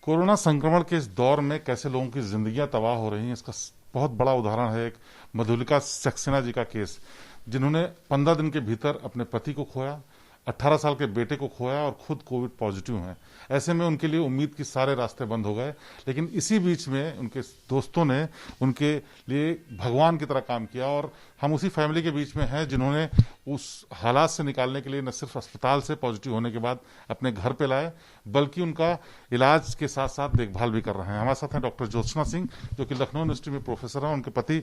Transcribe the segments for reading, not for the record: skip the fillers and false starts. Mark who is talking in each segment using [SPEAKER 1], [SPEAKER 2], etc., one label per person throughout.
[SPEAKER 1] Corona संक्रमण के इस दौर में कैसे लोगों की जिंदगियां तबाह हो रही हैं, इसका बहुत बड़ा उदाहरण है एक मधुलिका सक्सेना जी का केस, जिन्होंने 15 दिन के भीतर अपने पति को खोया, 18 साल के बेटे को खोया और खुद कोविड पॉजिटिव हैं। ऐसे में उनके लिए उम्मीद के सारे रास्ते बंद हो गए। लेकिन इसी बीच में उनके दोस्तों ने उनके लिए भगवान की तरह काम किया और हम उसी फैमिली के बीच में हैं जिन्होंने उस हालात से निकालने के लिए न सिर्फ अस्पताल से पॉजिटिव होने के बाद अपने घर पे लाए, बल्कि उनका इलाज के साथ साथ देखभाल भी कर रहे हैं। हमारे साथ हैं डॉक्टर ज्योत्सना सिंह, जो कि लखनऊ यूनिवर्सिटी में प्रोफेसर हैं। उनके पति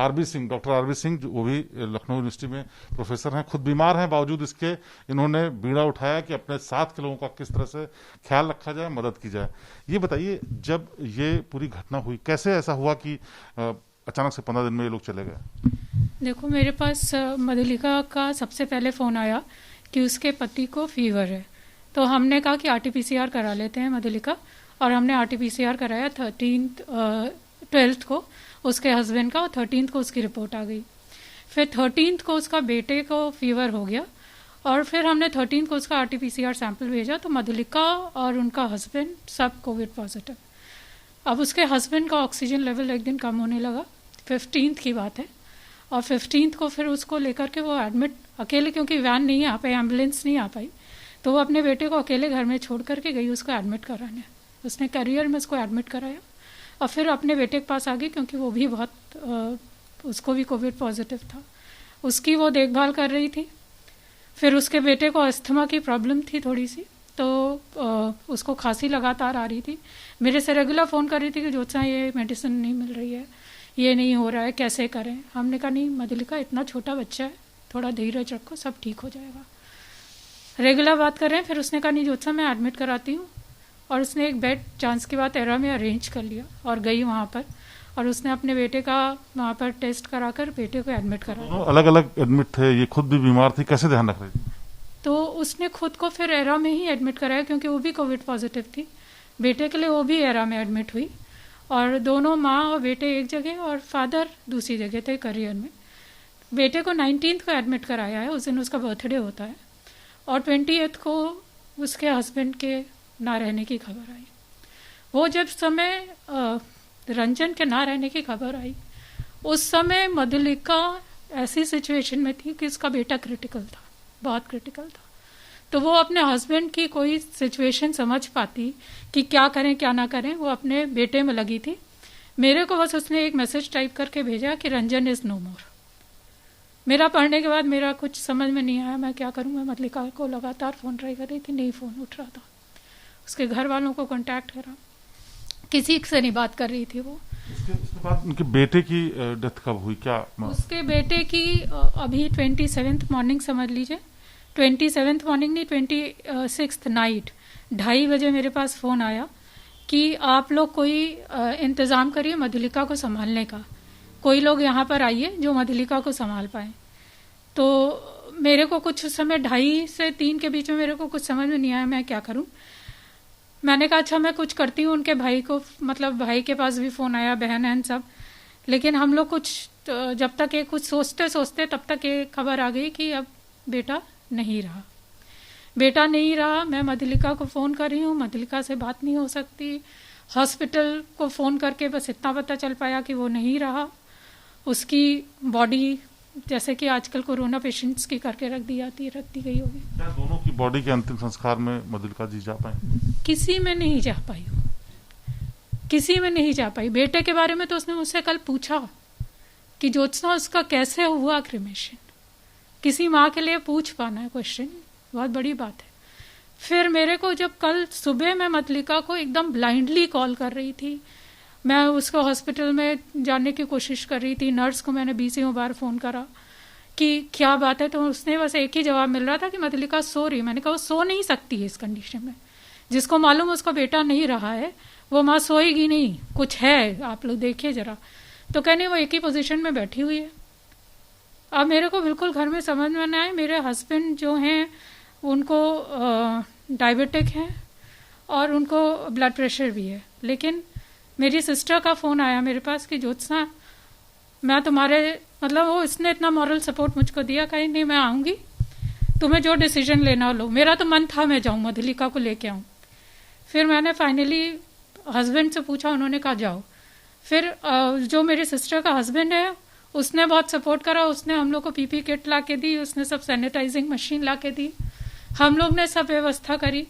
[SPEAKER 1] R B Singh, doctor R B Singh, वो भी लखनऊ यूनिवर्सिटी में प्रोफेसर हैं। खुद बीमार हैं, बावजूद इसके इन्होंने बीड़ा उठाया कि अपने साथ के लोगों का किस तरह से ख्याल रखा जाए, मदद की जाए। ये बताइए, जब ये पूरी घटना हुई, कैसे ऐसा हुआ कि अचानक से 15 दिन में ये लोग चले गए?
[SPEAKER 2] देखो, मेरे पास मधुलिका का सबसे पहले फ़ोन आया कि उसके पति को फीवर है, तो हमने कहा कि RT-PCR करा लेते हैं मधुलिका, और हमने RT-PCR कराया 12th को उसके हस्बैंड का, और 13th को उसकी रिपोर्ट आ गई। फिर 13th को उसका बेटे को फीवर हो गया, और फिर हमने 13th को उसका RT-PCR सैंपल भेजा, तो मधुलिका और उनका हस्बैंड सब कोविड पॉजिटिव। अब उसके हस्बैंड का ऑक्सीजन लेवल एक दिन कम होने लगा, 15th की बात है, और 15th को फिर उसको लेकर के वो एडमिट अकेले, क्योंकि वैन नहीं आ पाई, एम्बुलेंस नहीं आ पाई, तो वो अपने बेटे को अकेले घर में छोड़ करके गई उसको एडमिट कराने। उसने कैरियर में उसको एडमिट कराया और फिर अपने बेटे के पास आ गई, क्योंकि वो भी बहुत उसको भी कोविड पॉजिटिव था। उसकी वो देखभाल कर रही थी। फिर उसके बेटे को अस्थमा की प्रॉब्लम थी थोड़ी सी, तो उसको खांसी लगातार आ रही थी। मेरे से रेगुलर फ़ोन कर रही थी कि ज्योत्सना, ये मेडिसिन नहीं मिल रही है, ये नहीं हो रहा है, कैसे करें। हमने कहा नहीं मधुलिका, इतना छोटा बच्चा है, थोड़ा धीरज रखो, सब ठीक हो जाएगा। रेगुलर बात कर रहे हैं। फिर उसने कहा नहीं ज्योत्सना, मैं एडमिट कराती हूँ, और उसने एक बेड चांस की बात एरा में अरेंज कर लिया और गई वहाँ पर, और उसने अपने बेटे का वहाँ पर टेस्ट कराकर बेटे को एडमिट कराया।
[SPEAKER 1] अलग अलग एडमिट थे, ये खुद भी बीमार थी, कैसे ध्यान रख रही थी?
[SPEAKER 2] तो उसने खुद को फिर एरा में ही एडमिट कराया, क्योंकि वो भी कोविड पॉजिटिव थी। बेटे के लिए वो भी एरा में एडमिट हुई, और दोनों माँ और बेटे एक जगह और फादर दूसरी जगह थे करियर में। बेटे को 19th को एडमिट कराया है, उस दिन उसका बर्थडे होता है, और 20th को उसके हस्बैंड के ना रहने की खबर आई। वो जब समय रंजन के ना रहने की खबर आई, उस समय मधुलिका ऐसी सिचुएशन में थी कि उसका बेटा क्रिटिकल था, बहुत क्रिटिकल था। तो वो अपने हस्बैंड की कोई सिचुएशन समझ पाती कि क्या करें क्या ना करें, वो अपने बेटे में लगी थी। मेरे को बस उसने एक मैसेज टाइप करके भेजा कि रंजन इज़ नो मोर। मेरा पढ़ने के बाद मेरा कुछ समझ में नहीं आया, मैं क्या करूं। मैं मधुलिका को लगातार फ़ोन ट्राई कर रही थी, नहीं फ़ोन उठ रहा था। उसके घर वालों को कांटेक्ट करा, किसी से नहीं बात कर रही थी वो।
[SPEAKER 1] उसके बाद उनके बेटे की डेथ कब हुई? क्या
[SPEAKER 2] उसके बेटे की अभी 27th मॉर्निंग समझ लीजिए, 27th मॉर्निंग नहीं, 26th नाइट 2:30 बजे मेरे पास फ़ोन आया कि आप लोग कोई इंतज़ाम करिए मधुलिका को संभालने का, कोई लोग यहाँ पर आइए जो मधुलिका को संभाल पाए। तो मेरे को कुछ समय 2:30 से 3 के बीच में मेरे को कुछ समझ में नहीं आया मैं क्या करूं। मैंने कहा अच्छा मैं कुछ करती हूँ। उनके भाई को, मतलब भाई के पास भी फ़ोन आया, बहन है सब, लेकिन हम लोग कुछ जब तक ये कुछ सोचते सोचते तब तक ये खबर आ गई कि अब बेटा नहीं रहा, बेटा नहीं रहा। मैं मधुलिका को फ़ोन कर रही हूँ, मधुलिका से बात नहीं हो सकती। हॉस्पिटल को फ़ोन करके बस इतना पता चल पाया कि वो नहीं रहा। उसकी बॉडी जैसे कि आजकल कोरोना पेशेंट्स की करके रख दी गई होगी।
[SPEAKER 1] क्या दोनों की बॉडी के अंतिम संस्कार में मधुलिका जी जा पाई?
[SPEAKER 2] किसी में नहीं जा पाई, किसी में नहीं जा पाई। बेटे के बारे में तो उसने मुझसे कल पूछा कि ज्योत्सना उसका कैसे हुआ क्रिमेशन। किसी माँ के लिए पूछ पाना है क्वेश्चन, बहुत बड़ी बात है। फिर मेरे को जब कल सुबह मैं मधुलिका को एकदम ब्लाइंडली कॉल कर रही थी, मैं उसको हॉस्पिटल में जाने की कोशिश कर रही थी। नर्स को मैंने 20 बार फ़ोन करा कि क्या बात है, तो उसने बस एक ही जवाब मिल रहा था कि मधुलिका सो रही। मैंने कहा वो सो नहीं सकती है इस कंडीशन में, जिसको मालूम उसका बेटा नहीं रहा है वो माँ सोएगी नहीं, कुछ है, आप लोग देखिए ज़रा। तो कहने वो एक ही पोजीशन में बैठी हुई है। अब मेरे को बिल्कुल घर में समझ में ना आए। मेरे हस्बैंड जो हैं उनको डायबिटिक हैं और उनको ब्लड प्रेशर भी है, लेकिन मेरी सिस्टर का फ़ोन आया मेरे पास कि ज्योत्सना मैं तुम्हारे, मतलब वो इसने इतना मॉरल सपोर्ट मुझको दिया, कहीं नहीं मैं आऊँगी, तुम्हें जो डिसीजन लेना लो। मेरा तो मन था मैं जाऊँ मधुलिका को लेके आऊँ। फिर मैंने फाइनली हस्बैंड से पूछा, उन्होंने कहा जाओ। फिर जो मेरी सिस्टर का हस्बैंड है उसने बहुत सपोर्ट करा, उसने हम लोग को पीपी किट ला के दी, उसने सब सैनिटाइजिंग मशीन ला के दी, हम लोग ने सब व्यवस्था करी।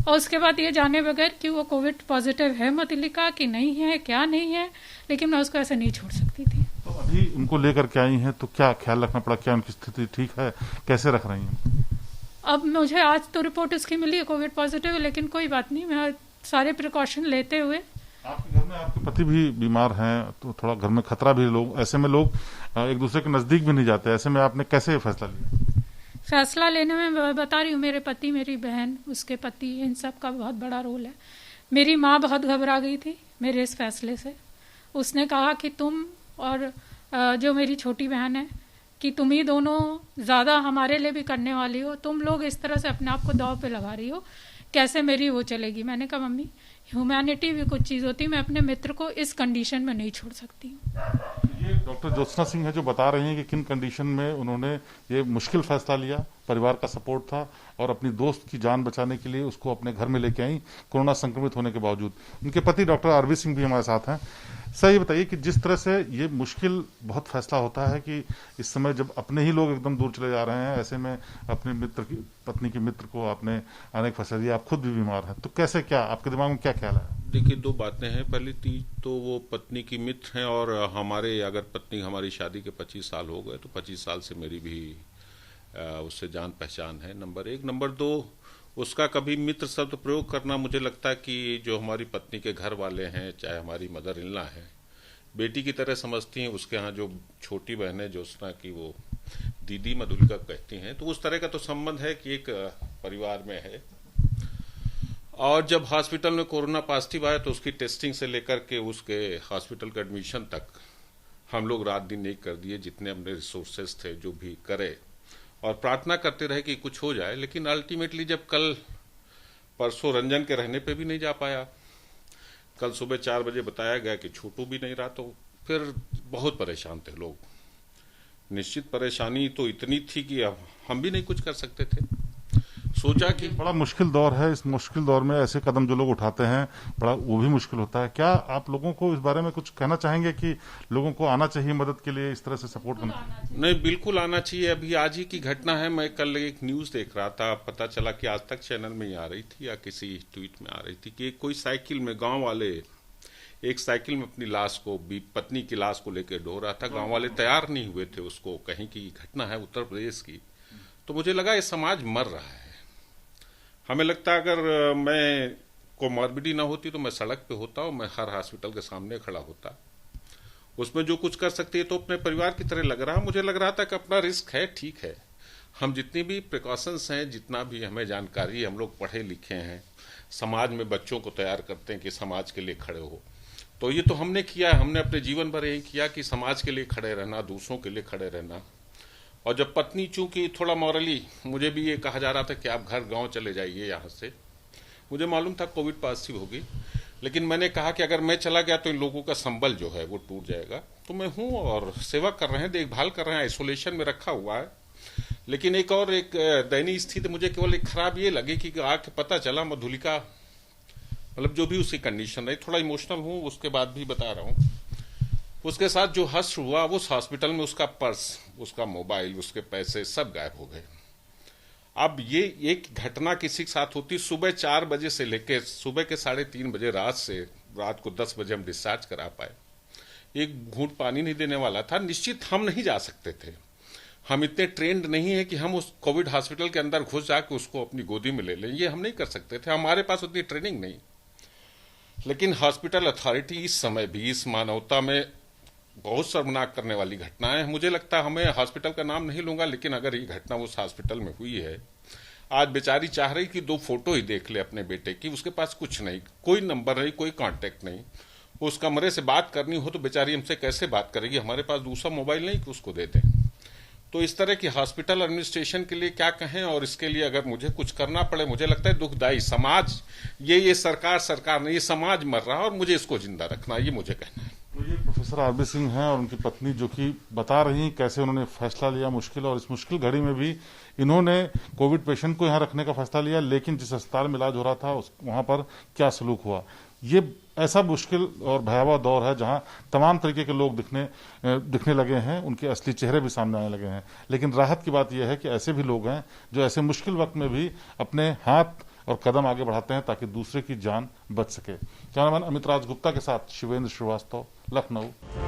[SPEAKER 2] और उसके बाद ये जाने बगैर कि वो कोविड पॉजिटिव है मधुलिका कि नहीं है, क्या नहीं है, लेकिन मैं उसको ऐसे नहीं छोड़ सकती थी।
[SPEAKER 1] तो अभी उनको लेकर के आई हैं तो क्या ख्याल रखना पड़ा, क्या उनकी स्थिति ठीक है, कैसे रख रही हैं?
[SPEAKER 2] अब मुझे आज तो रिपोर्ट उसकी मिली है कोविड पॉजिटिव, लेकिन कोई बात नहीं, मैं सारे प्रिकॉशन लेते हुए।
[SPEAKER 1] आपके घर में आपके पति भी बीमार हैं तो थोड़ा घर में खतरा भी, लोग ऐसे में लोग एक दूसरे के नजदीक भी नहीं जाते, ऐसे में आपने कैसे फैसला लिया?
[SPEAKER 2] फैसला लेने में मैं बता रही हूँ, मेरे पति, मेरी बहन, उसके पति, इन सब का बहुत बड़ा रोल है। मेरी माँ बहुत घबरा गई थी मेरे इस फैसले से। उसने कहा कि तुम और जो मेरी छोटी बहन है कि तुम ही दोनों ज़्यादा हमारे लिए भी करने वाली हो, तुम लोग इस तरह से अपने आप को दांव पे लगा रही हो, कैसे मेरी वो चलेगी। मैंने कहा मम्मी, ह्यूमैनिटी भी कुछ चीज़ होती है, मैं अपने मित्र को इस कंडीशन में नहीं छोड़ सकती हूँ।
[SPEAKER 1] ये डॉक्टर ज्योत्सना सिंह है जो बता रही हैं कि किन कंडीशन में उन्होंने ये मुश्किल फैसला लिया, परिवार का सपोर्ट था और अपनी दोस्त की जान बचाने के लिए उसको अपने घर में लेके आई कोरोना संक्रमित होने के बावजूद। उनके पति डॉक्टर आरबी सिंह भी हमारे साथ हैं। सर, ये बताइए कि जिस तरह से ये मुश्किल बहुत फैसला होता है कि इस समय जब अपने ही लोग एकदम दूर चले जा रहे हैं, ऐसे में अपने मित्र की, पत्नी के मित्र को आपने आने का फैसला दिया, आप खुद भी बीमार हैं, तो कैसे, क्या आपके दिमाग में क्या ख्याल है?
[SPEAKER 3] देखिए, दो बातें हैं। पहली चीज तो वो पत्नी की मित्र हैं और हमारे, अगर पत्नी, हमारी शादी के 25 साल हो गए तो 25 साल से मेरी भी उससे जान पहचान है, नंबर एक। नंबर दो, उसका कभी मित्र शब्द प्रयोग करना, मुझे लगता है कि जो हमारी पत्नी के घर वाले हैं, चाहे हमारी मदर इन लॉ है, बेटी की तरह समझती हैं। उसके यहाँ जो छोटी बहन है ज्योत्सना की, वो दीदी मधुलिका कहती हैं, तो उस तरह का तो संबंध है कि एक परिवार में है। और जब हॉस्पिटल में कोरोना पॉजिटिव आया तो उसकी टेस्टिंग से लेकर के उसके हॉस्पिटल का एडमिशन तक हम लोग रात दिन एक कर दिए, जितने अपने रिसोर्सेज थे जो भी करे, और प्रार्थना करते रहे कि कुछ हो जाए। लेकिन अल्टीमेटली जब कल परसों रंजन के रहने पे भी नहीं जा पाया, कल सुबह 4 बजे बताया गया कि छोटू भी नहीं रहा, तो फिर बहुत परेशान थे लोग। निश्चित परेशानी तो इतनी थी कि हम भी नहीं कुछ कर सकते थे। सोचा कि
[SPEAKER 1] बड़ा मुश्किल दौर है, इस मुश्किल दौर में ऐसे कदम जो लोग उठाते हैं, बड़ा वो भी मुश्किल होता है। क्या आप लोगों को इस बारे में कुछ कहना चाहेंगे कि लोगों को आना चाहिए मदद के लिए, इस तरह से सपोर्ट करना?
[SPEAKER 3] नहीं, बिल्कुल आना चाहिए। अभी आज ही की घटना है, मैं कल एक न्यूज देख रहा था, पता चला कि आज तक चैनल में ही आ रही थी या किसी ट्वीट में आ रही थी कि कोई साइकिल में, गांव वाले एक साइकिल में अपनी लाश को, पत्नी की लाश को लेकर ढो रहा था। गांव वाले तैयार नहीं हुए थे उसको, कहीं की घटना है उत्तर प्रदेश की। तो मुझे लगा ये समाज मर रहा है। हमें लगता है अगर मैं कोमॉर्बिडी ना होती तो मैं सड़क पे होता और मैं हर हॉस्पिटल के सामने खड़ा होता। उसमें जो कुछ कर सकती है तो अपने परिवार की तरह लग रहा। मुझे लग रहा था कि अपना रिस्क है, ठीक है, हम जितनी भी प्रिकॉशंस हैं, जितना भी हमें जानकारी, हम लोग पढ़े लिखे हैं, समाज में बच्चों को तैयार करते हैं कि समाज के लिए खड़े हो, तो ये तो हमने किया है। हमने अपने जीवन भर यही किया कि समाज के लिए खड़े रहना, दूसरों के लिए खड़े रहना। और जब पत्नी, चूंकि थोड़ा मॉरली, मुझे भी ये कहा जा रहा था कि आप घर गांव चले जाइए यहाँ से, मुझे मालूम था कोविड पॉजिटिव होगी, लेकिन मैंने कहा कि अगर मैं चला गया तो इन लोगों का संबल जो है वो टूट जाएगा। तो मैं हूं और सेवा कर रहे हैं, देखभाल कर रहे हैं, आइसोलेशन में रखा हुआ है। लेकिन एक दयनीय स्थिति मुझे केवल एक खराब ये लगी कि आके पता चला मधुलिका, मतलब जो भी उसकी कंडीशन रही, थोड़ा इमोशनल हूं, उसके बाद भी बता रहा हूं, उसके साथ जो हश्र हुआ, उस हॉस्पिटल में उसका पर्स, उसका मोबाइल, उसके पैसे सब गायब हो गए। अब ये एक घटना किसी के साथ होती, सुबह 4 बजे से लेकर सुबह के 3:30 बजे, रात को 10 बजे हम डिस्चार्ज करा पाए। एक घूंट पानी नहीं देने वाला था। निश्चित हम नहीं जा सकते थे, हम इतने ट्रेंड नहीं है कि हम उस कोविड हॉस्पिटल के अंदर घुस जाके उसको अपनी गोदी में ले लें, ये हम नहीं कर सकते थे, हमारे पास उतनी ट्रेनिंग नहीं। लेकिन हॉस्पिटल अथॉरिटी इस समय भी इस मानवता में बहुत शर्मनाक करने वाली घटना है। मुझे लगता है, हमें हॉस्पिटल का नाम नहीं लूंगा, लेकिन अगर ये घटना उस हॉस्पिटल में हुई है, आज बेचारी चाह रही कि 2 फोटो ही देख ले अपने बेटे की, उसके पास कुछ नहीं, कोई नंबर नहीं, कोई कांटेक्ट नहीं। उस कमरे से बात करनी हो तो बेचारी हमसे कैसे बात करेगी, हमारे पास दूसरा मोबाइल नहीं कि उसको दे दें। तो इस तरह की हॉस्पिटल एडमिनिस्ट्रेशन के लिए क्या कहें, और इसके लिए अगर मुझे कुछ करना पड़े, मुझे लगता है दुखदायी। समाज, ये सरकार नहीं, ये समाज मर रहा है और मुझे इसको जिंदा रखना, ये मुझे कहना है।
[SPEAKER 1] तो ये प्रोफेसर आरबी सिंह हैं और उनकी पत्नी जो कि बता रही हैं कैसे उन्होंने फैसला लिया मुश्किल, और इस मुश्किल घड़ी में भी इन्होंने कोविड पेशेंट को यहाँ रखने का फैसला लिया, लेकिन जिस अस्पताल में इलाज हो रहा था वहां पर क्या सलूक हुआ। ये ऐसा मुश्किल और भयावह दौर है जहां तमाम तरीके के लोग दिखने लगे हैं, उनके असली चेहरे भी सामने आने लगे हैं। लेकिन राहत की बात यह है कि ऐसे भी लोग हैं जो ऐसे मुश्किल वक्त में भी अपने हाथ और कदम आगे बढ़ाते हैं ताकि दूसरे की जान बच सके। कैमरामैन अमित राज गुप्ता के साथ शिवेंद्र श्रीवास्तव, लखनऊ।